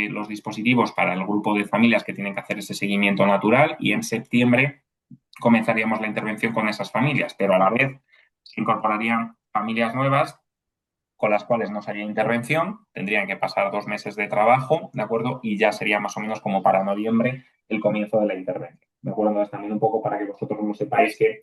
Speaker 2: los dispositivos para el grupo de familias que tienen que hacer ese seguimiento natural y en septiembre comenzaríamos la intervención con esas familias, pero a la vez se incorporarían familias nuevas con las cuales no sería intervención, tendrían que pasar 2 meses de trabajo, ¿de acuerdo? Y ya sería más o menos como para noviembre el comienzo de la intervención, ¿de acuerdo? Entonces también un poco para que vosotros no sepáis que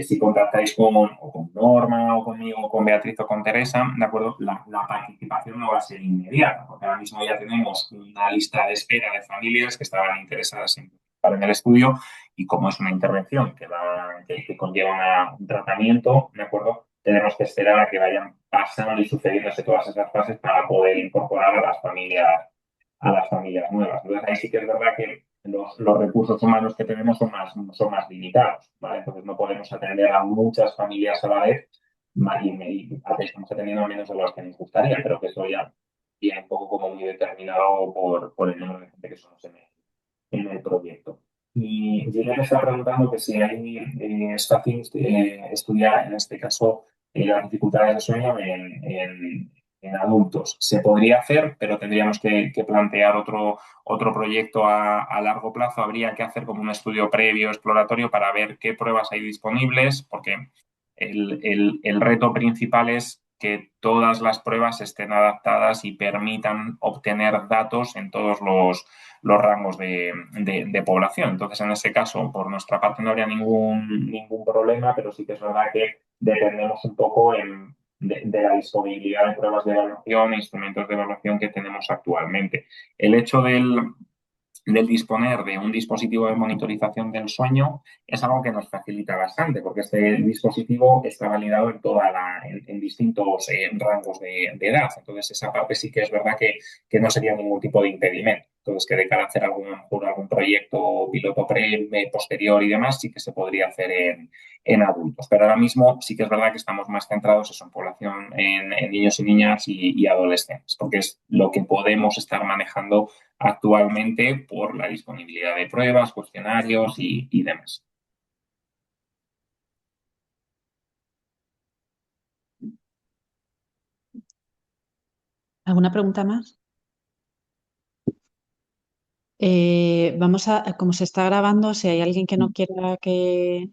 Speaker 2: si contactáis con Norma o conmigo, con Beatriz o con Teresa, ¿de acuerdo? La participación no va a ser inmediata, porque ahora mismo ya tenemos una lista de espera de familias que estaban interesadas en participar en el estudio y como es una intervención que conlleva un tratamiento, ¿de acuerdo? Tenemos que esperar a que vayan pasando y sucediéndose todas esas fases para poder incorporar a las familias nuevas. Entonces, ahí sí que es verdad que los recursos humanos que tenemos son más limitados, ¿vale? Entonces, no podemos atender a muchas familias a la vez y estamos atendiendo a menos de los que nos gustaría, pero que eso ya viene un poco como muy determinado por el número de gente que somos en el proyecto. Y yo ya me estaba preguntando que si hay es fácil estudiar, en este caso, las dificultades de sueño en adultos. Se podría hacer, pero tendríamos que plantear otro proyecto a largo plazo. Habría que hacer como un estudio previo, exploratorio, para ver qué pruebas hay disponibles, porque el reto principal es que todas las pruebas estén adaptadas y permitan obtener datos en todos los rangos de población. Entonces, en ese caso, por nuestra parte no habría ningún problema, pero sí que es verdad que dependemos un poco de la disponibilidad de pruebas de evaluación e instrumentos de evaluación que tenemos actualmente. El hecho del disponer de un dispositivo de monitorización del sueño es algo que nos facilita bastante, porque este dispositivo está validado en distintos rangos de edad. Entonces, esa parte sí que es verdad que no sería ningún tipo de impedimento. Entonces, que de cara a hacer algún proyecto piloto posterior y demás, sí que se podría hacer en adultos. Pero ahora mismo sí que es verdad que estamos más centrados eso, en población, en niños y niñas y adolescentes, porque es lo que podemos estar manejando actualmente por la disponibilidad de pruebas, cuestionarios y demás.
Speaker 1: ¿Alguna pregunta más? Como se está grabando, si hay alguien que no quiera que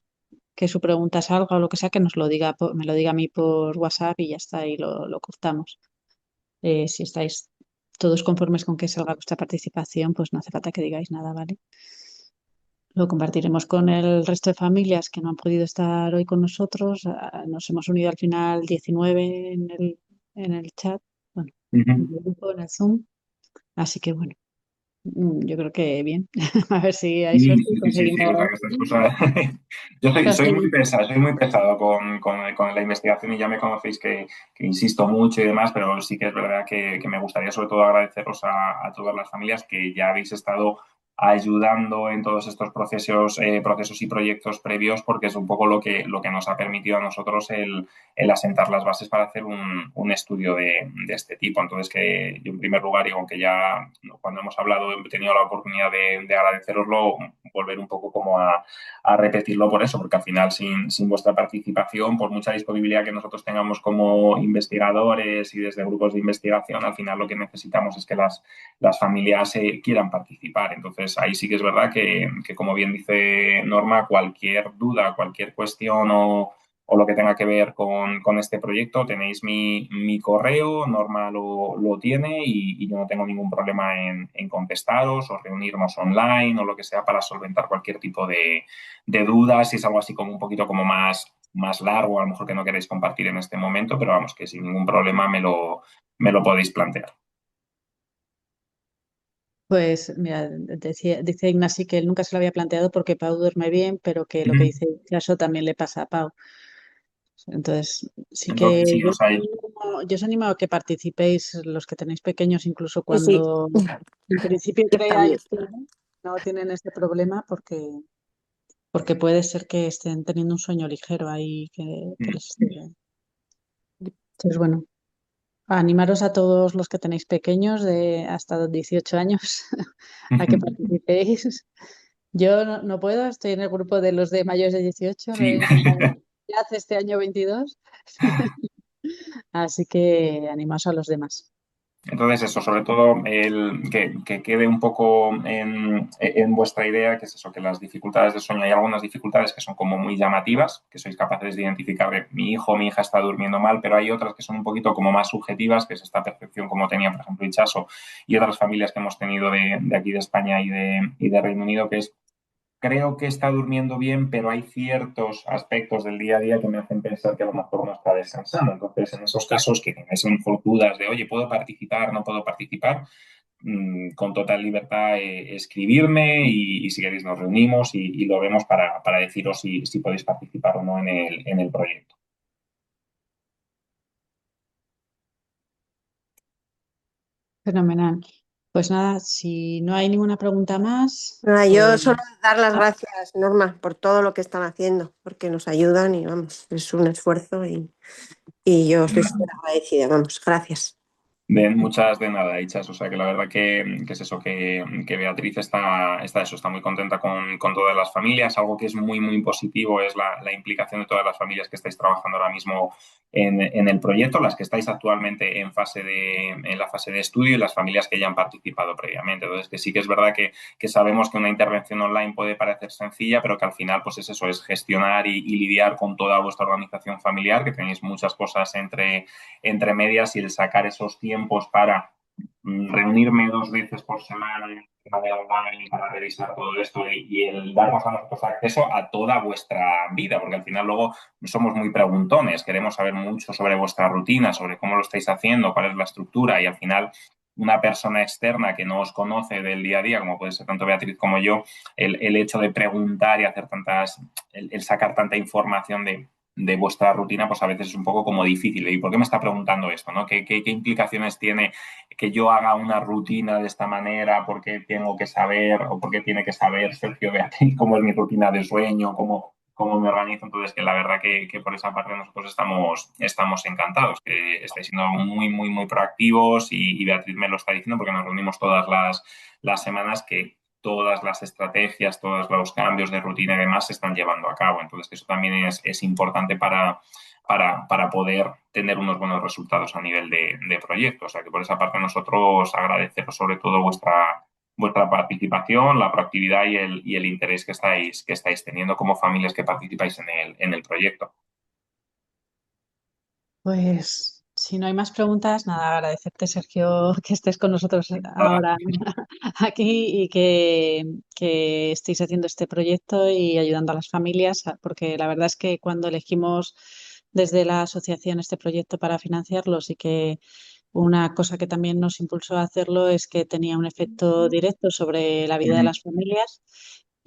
Speaker 1: su pregunta salga o lo que sea, que nos lo diga, me lo diga a mí por WhatsApp y ya está, y lo cortamos. Si estáis todos conformes con que salga vuestra participación, pues no hace falta que digáis nada, ¿vale? Lo compartiremos con el resto de familias que no han podido estar hoy con nosotros. Nos hemos unido al final 19 en el chat, bueno, en el grupo, en el Zoom. Así que bueno, yo creo que bien. A ver si hay
Speaker 2: Sí,
Speaker 1: suerte y
Speaker 2: sí, sí, sí, o sea,
Speaker 1: conseguimos.
Speaker 2: que estas cosas... Yo soy muy pesado con la investigación y ya me conocéis que insisto mucho y demás, pero sí que es verdad que me gustaría sobre todo agradeceros a todas las familias que ya habéis estado ayudando en todos estos procesos y proyectos previos, porque es un poco lo que nos ha permitido a nosotros el asentar las bases para hacer un estudio de este tipo. Entonces, que yo en primer lugar, y aunque ya cuando hemos hablado he tenido la oportunidad de agradeceroslo, volver un poco como a repetirlo por eso, porque al final sin vuestra participación, por mucha disponibilidad que nosotros tengamos como investigadores y desde grupos de investigación, al final lo que necesitamos es que las familias quieran participar. Entonces, ahí sí que es verdad que, como bien dice Norma, cualquier duda, cualquier cuestión o lo que tenga que ver con este proyecto, tenéis mi correo, Norma lo tiene y yo no tengo ningún problema en contestaros o reunirnos online o lo que sea para solventar cualquier tipo de dudas, si es algo así como un poquito como más largo, a lo mejor que no queréis compartir en este momento, pero vamos, que sin ningún problema me lo podéis plantear.
Speaker 1: Pues mira, dice Ignasi que él nunca se lo había planteado porque Pau duerme bien, pero que lo que dice Caso también le pasa a Pau. Entonces, sí que
Speaker 2: Entonces, sí,
Speaker 1: yo
Speaker 2: o sea,
Speaker 1: os animo a que participéis los que tenéis pequeños, incluso
Speaker 4: Sí, sí,
Speaker 1: cuando en principio
Speaker 4: yo también.
Speaker 1: creáis que no tienen este problema, porque puede ser que estén teniendo un sueño ligero ahí que les esté. Entonces, bueno, animaros a todos los que tenéis pequeños de hasta los 18 años a que participéis. Yo no puedo, estoy en el grupo de los de mayores de 18, lo he
Speaker 2: sí.
Speaker 1: empezado ya hace este año 22, así que animaos a los demás.
Speaker 2: Entonces, eso, sobre todo, que quede un poco en vuestra idea, que es eso, que las dificultades del sueño, hay algunas dificultades que son como muy llamativas, que sois capaces de identificar que mi hijo o mi hija está durmiendo mal, pero hay otras que son un poquito como más subjetivas, que es esta percepción como tenía, por ejemplo, Ichaso y otras familias que hemos tenido de aquí de España y de Reino Unido, que es creo que está durmiendo bien, pero hay ciertos aspectos del día a día que me hacen pensar que a lo mejor no está descansando. Entonces, en esos casos que tengáis a lo mejor dudas de, oye, ¿puedo participar? ¿No puedo participar? Con total libertad escribirme y si queréis nos reunimos y lo vemos para deciros si podéis participar o no en el proyecto.
Speaker 1: Fenomenal. Pues nada, si no hay ninguna pregunta más,
Speaker 4: Nada, yo
Speaker 1: pues
Speaker 4: solo dar las
Speaker 1: ah,
Speaker 4: gracias, Norma, por todo lo que están haciendo, porque nos ayudan y vamos, es un esfuerzo y yo estoy súper agradecida, vamos, gracias.
Speaker 2: De muchas de nada hechas, o sea que la verdad que es eso, que Beatriz está muy contenta con todas las familias. Algo que es muy, muy positivo es la implicación de todas las familias que estáis trabajando ahora mismo en el proyecto, las que estáis actualmente en la fase de estudio y las familias que ya han participado previamente. Entonces, que sí que es verdad que sabemos que una intervención online puede parecer sencilla, pero que al final, pues es eso, es gestionar y lidiar con toda vuestra organización familiar, que tenéis muchas cosas entre medias y el sacar esos tiempos para reunirme 2 veces por semana de manera online para revisar todo esto y el darnos a nosotros acceso a toda vuestra vida, porque al final luego somos muy preguntones, queremos saber mucho sobre vuestra rutina, sobre cómo lo estáis haciendo, cuál es la estructura y al final una persona externa que no os conoce del día a día, como puede ser tanto Beatriz como yo, el hecho de preguntar y hacer el sacar tanta información de vuestra rutina, pues a veces es un poco como difícil. ¿Y por qué me está preguntando esto? ¿No? ¿Qué implicaciones tiene que yo haga una rutina de esta manera? ¿Por qué tengo que saber o por qué tiene que saber Sergio Beatriz cómo es mi rutina de sueño, cómo me organizo? Entonces, que la verdad que por esa parte nosotros estamos encantados, que estáis siendo muy, muy, muy proactivos y Beatriz me lo está diciendo porque nos reunimos todas las semanas que todas las estrategias, todos los cambios de rutina y demás se están llevando a cabo. Entonces, eso también es importante para poder tener unos buenos resultados a nivel de proyecto. O sea, que por esa parte nosotros agradeceros sobre todo vuestra participación, la proactividad y el interés que estáis teniendo como familias que participáis en el proyecto.
Speaker 1: pues si no hay más preguntas, nada, agradecerte, Sergio, que estés con nosotros
Speaker 2: Nada,
Speaker 1: ahora aquí y que estéis haciendo este proyecto y ayudando a las familias, porque la verdad es que cuando elegimos desde la asociación este proyecto para financiarlo, sí que una cosa que también nos impulsó a hacerlo es que tenía un efecto directo sobre la vida de las familias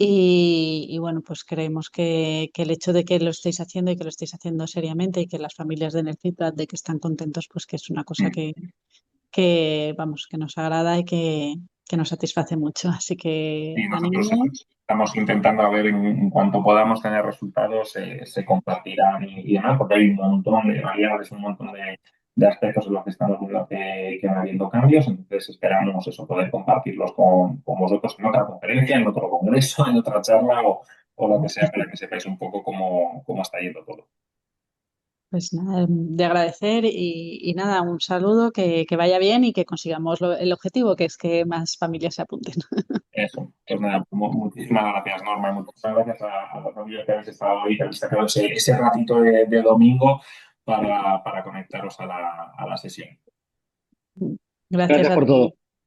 Speaker 1: y bueno, pues creemos que el hecho de que lo estéis haciendo y que lo estéis haciendo seriamente y que las familias den el feedback de que están contentos, pues que es una cosa que vamos, que nos agrada y que nos satisface mucho. Así que
Speaker 2: sí, nosotros
Speaker 1: ánimo.
Speaker 2: estamos intentando a ver en cuanto podamos tener resultados, se compartirán y demás, porque hay un montón de variables, un montón de aspectos en los que estamos viendo que van habiendo cambios. Entonces esperamos eso, poder compartirlos con vosotros en otra conferencia, en otro congreso, en otra charla o lo que sea para que sepáis un poco cómo está yendo todo.
Speaker 1: Pues nada, de agradecer y nada, un saludo, que vaya bien y que consigamos el objetivo, que es que más familias se apunten.
Speaker 2: Eso, pues nada, muchísimas gracias, Norma, y muchísimas gracias a la familia que habéis estado hoy, que habéis sacado ese ratito de domingo para conectaros a la sesión.
Speaker 1: Gracias
Speaker 5: Gracias
Speaker 1: a
Speaker 5: por todo.
Speaker 1: ti.